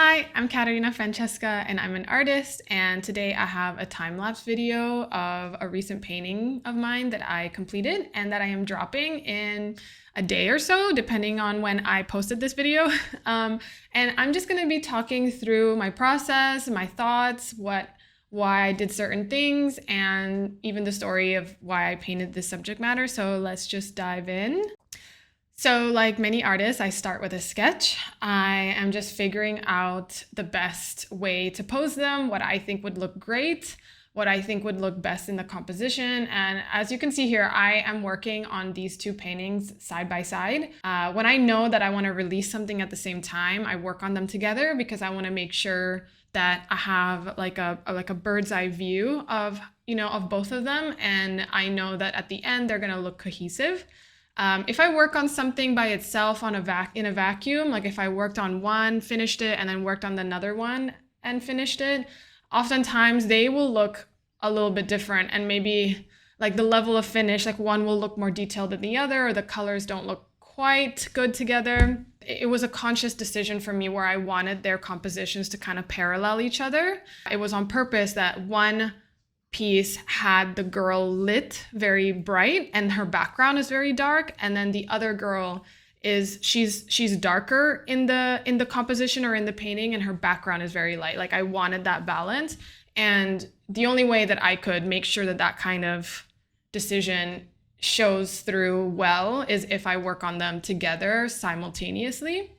Hi, I'm Katerina Francesca and I'm an artist, and today I have a time-lapse video of a recent painting of mine that I completed and that I am dropping in a day or so, depending on when I posted this video. And I'm just going to be talking through my process, my thoughts, why I did certain things, and even the story of why I painted this subject matter. So let's just dive in. So like many artists, I start with a sketch. I am just figuring out the best way to pose them, what I think would look great, what I think would look best in the composition. And as you can see here, I am working on these two paintings side by side. When I know that I want to release something at the same time, I work on them together because I want to make sure that I have like a bird's eye view of both of them, and I know that at the end they're gonna look cohesive. If I work on something by itself in a vacuum, like if I worked on one, finished it, and then worked on another one and finished it, oftentimes they will look a little bit different, and maybe like the level of finish, like one will look more detailed than the other, or the colors don't look quite good together. It was a conscious decision for me where I wanted their compositions to kind of parallel each other. It was on purpose that one piece had the girl lit very bright and her background is very dark, and then the other girl she's darker in the composition or in the painting, and her background is very light. Like I wanted that balance, and the only way that I could make sure that that kind of decision shows through well is if I work on them together simultaneously.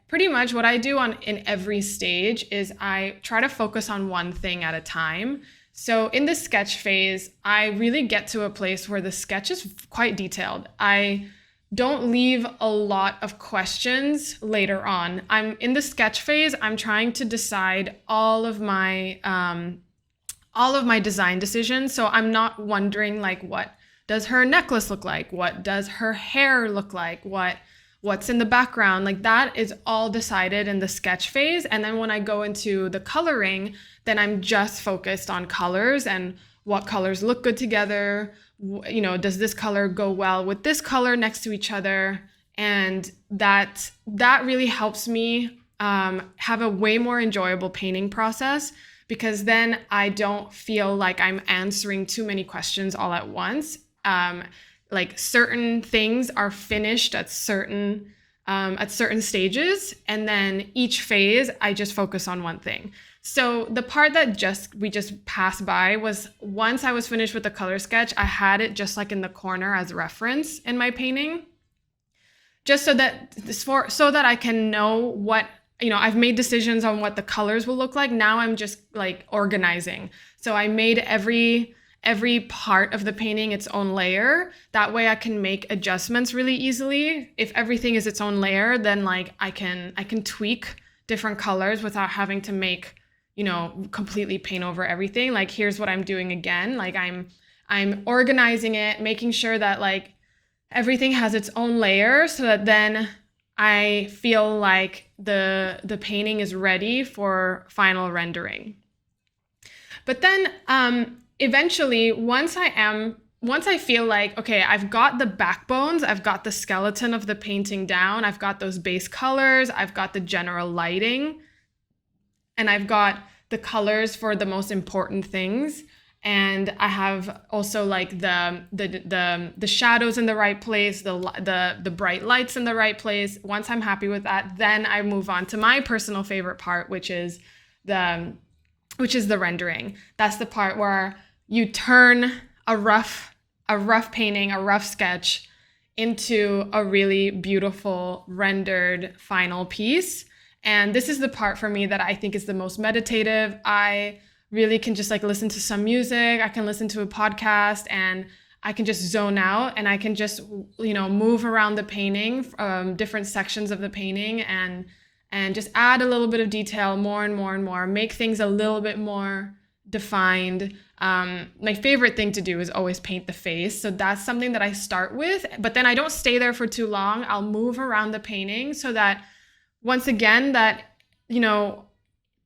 Pretty much what I do in every stage is I try to focus on one thing at a time. So in the sketch phase, I really get to a place where the sketch is quite detailed. I don't leave a lot of questions later on. I'm in the sketch phase, I'm trying to decide all of my design decisions. So I'm not wondering like, what does her necklace look like? What does her hair look like? What's in the background? Like that is all decided in the sketch phase. And then when I go into the coloring, then I'm just focused on colors and what colors look good together. Does this color go well with this color next to each other? And that really helps me have a way more enjoyable painting process, because then I don't feel like I'm answering too many questions all at once. Like certain things are finished at certain stages, and then each phase I just focus on one thing. So the part that we just passed by was once I was finished with the color sketch, I had it just like in the corner as reference in my painting, just so that I can know what, I've made decisions on what the colors will look like. Now I'm just like organizing. So I made every part of the painting its own layer. That way I can make adjustments really easily. If everything is its own layer, then like I can tweak different colors without having to make, completely paint over everything. Like here's what I'm doing again. Like I'm organizing it, making sure that like everything has its own layer, so that then I feel like the painting is ready for final rendering. But then eventually, once I feel like, okay, I've got the backbones, I've got the skeleton of the painting down, I've got those base colors, I've got the general lighting, and I've got the colors for the most important things, and I have also like the shadows in the right place, the bright lights in the right place. Once I'm happy with that, then I move on to my personal favorite part, which is the rendering. That's the part where you turn a rough painting, a rough sketch, into a really beautiful rendered final piece. And this is the part for me that I think is the most meditative. I really can just like listen to some music, I can listen to a podcast, and I can just zone out, and I can just, move around the painting, different sections of the painting, and just add a little bit of detail, more and more and more, make things a little bit more defined. My favorite thing to do is always paint the face. So that's something that I start with, but then I don't stay there for too long. I'll move around the painting so that once again, that,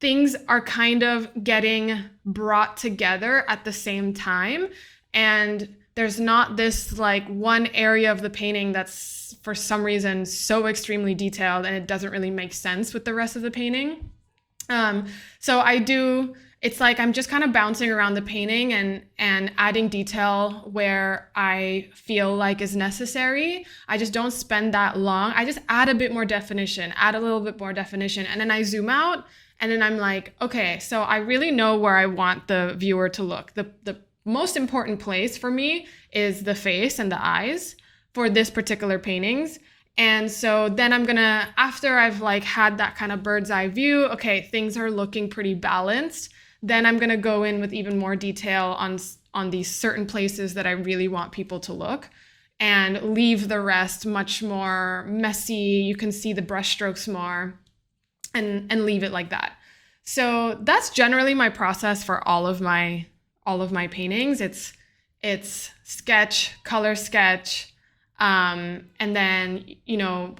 things are kind of getting brought together at the same time. And there's not this like one area of the painting that's for some reason so extremely detailed and it doesn't really make sense with the rest of the painting. Um, so I do, it's like I'm just kind of bouncing around the painting and adding detail where I feel like is necessary. I just don't spend that long. I just add a bit more definition, add a little bit more definition, and then I zoom out and then I'm like, okay, so I really know where I want the viewer to look. The most important place for me is the face and the eyes for this particular paintings. And so then I'm gonna, after I've like had that kind of bird's eye view, okay, things are looking pretty balanced. Then I'm gonna go in with even more detail on these certain places that I really want people to look, and leave the rest much more messy. You can see the brushstrokes more, and leave it like that. So that's generally my process for all of my paintings. It's sketch, color sketch, and then,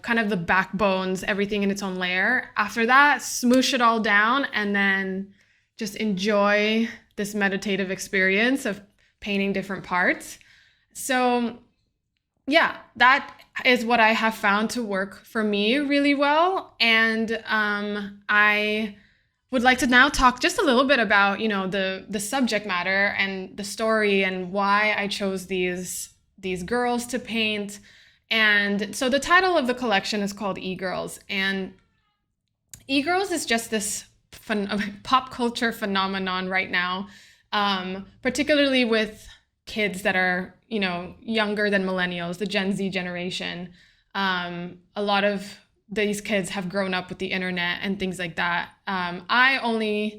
kind of the backbones, everything in its own layer. After that, smoosh it all down and then just enjoy this meditative experience of painting different parts. So yeah, that is what I have found to work for me really well. And I would like to now talk just a little bit about, the subject matter and the story and why I chose these girls to paint. And so the title of the collection is called E-Girls, and E-Girls is just this pop culture phenomenon right now, particularly with kids that are, younger than millennials, the Gen Z generation. A lot of these kids have grown up with the internet and things like that. I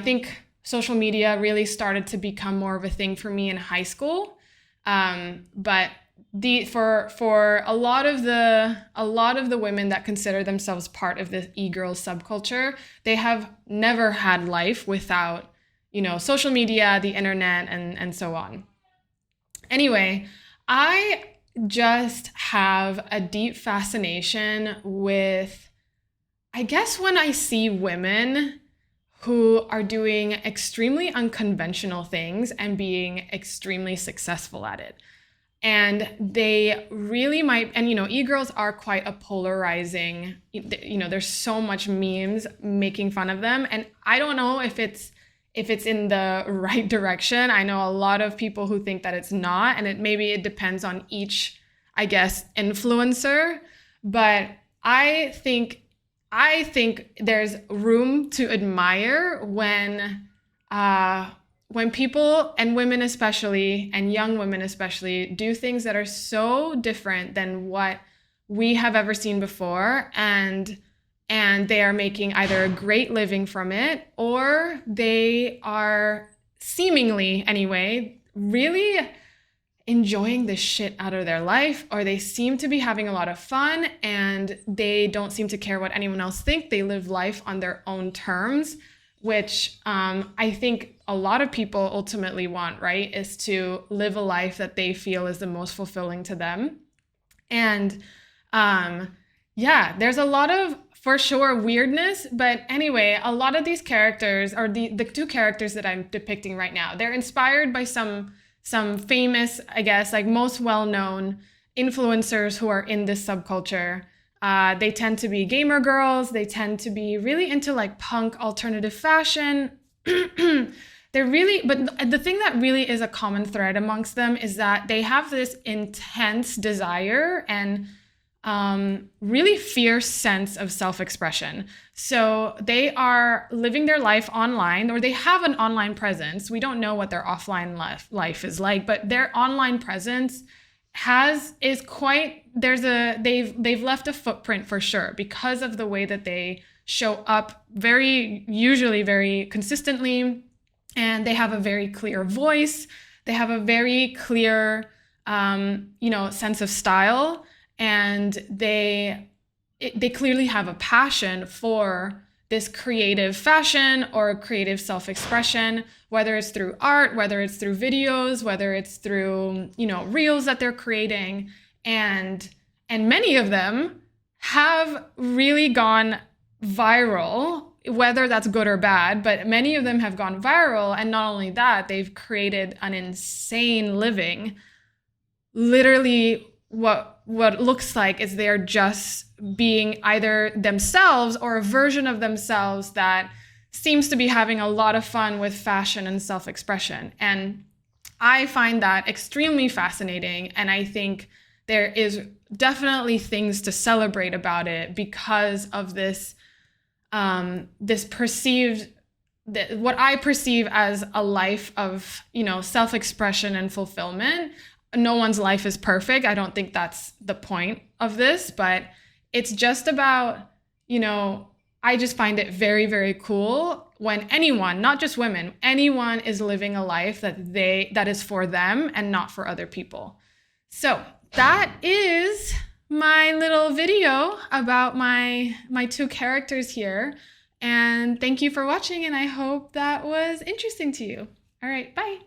think social media really started to become more of a thing for me in high school. But for a lot of the women that consider themselves part of the e-girl subculture, they have never had life without, social media, the internet, and so on. Anyway, I just have a deep fascination with, I guess, when I see women who are doing extremely unconventional things and being extremely successful at it. And they really might, and e-girls are quite a polarizing, there's so much memes making fun of them. And I don't know if it's in the right direction. I know a lot of people who think that it's not, and maybe it depends on each, I guess, influencer. But I think there's room to admire when people, and women especially, and young women especially, do things that are so different than what we have ever seen before, and they are making either a great living from it, or they are seemingly, anyway, really enjoying the shit out of their life, or they seem to be having a lot of fun, and they don't seem to care what anyone else thinks. They live life on their own terms, which I think a lot of people ultimately want, right? Is to live a life that they feel is the most fulfilling to them. And there's a lot of, for sure, weirdness. But anyway, a lot of these characters, or the two characters that I'm depicting right now, they're inspired by some famous, I guess, like most well-known influencers who are in this subculture. They tend to be gamer girls. They tend to be really into like punk alternative fashion. But the thing that really is a common thread amongst them is that they have this intense desire and really fierce sense of self-expression. So they are living their life online, or they have an online presence. We don't know what their offline life is like, but their online presence they've left a footprint for sure, because of the way that they show up usually very consistently, and they have a very clear voice. They have a very clear sense of style, and they clearly have a passion for this creative fashion or creative self-expression, whether it's through art, whether it's through videos, whether it's through, reels that they're creating. And many of them have really gone viral, whether that's good or bad, but many of them have gone viral. And not only that, they've created an insane living, literally what what it looks like is they're just being either themselves or a version of themselves that seems to be having a lot of fun with fashion and self-expression. And I find that extremely fascinating. And I think there is definitely things to celebrate about it because of this, this perceived, what I perceive as a life of, self-expression and fulfillment. No one's life is perfect. I don't think that's the point of this, but it's just about, I just find it very, very cool when anyone, not just women, anyone is living a life that is for them and not for other people. So that is my little video about my two characters here. And thank you for watching, and I hope that was interesting to you. All right, bye.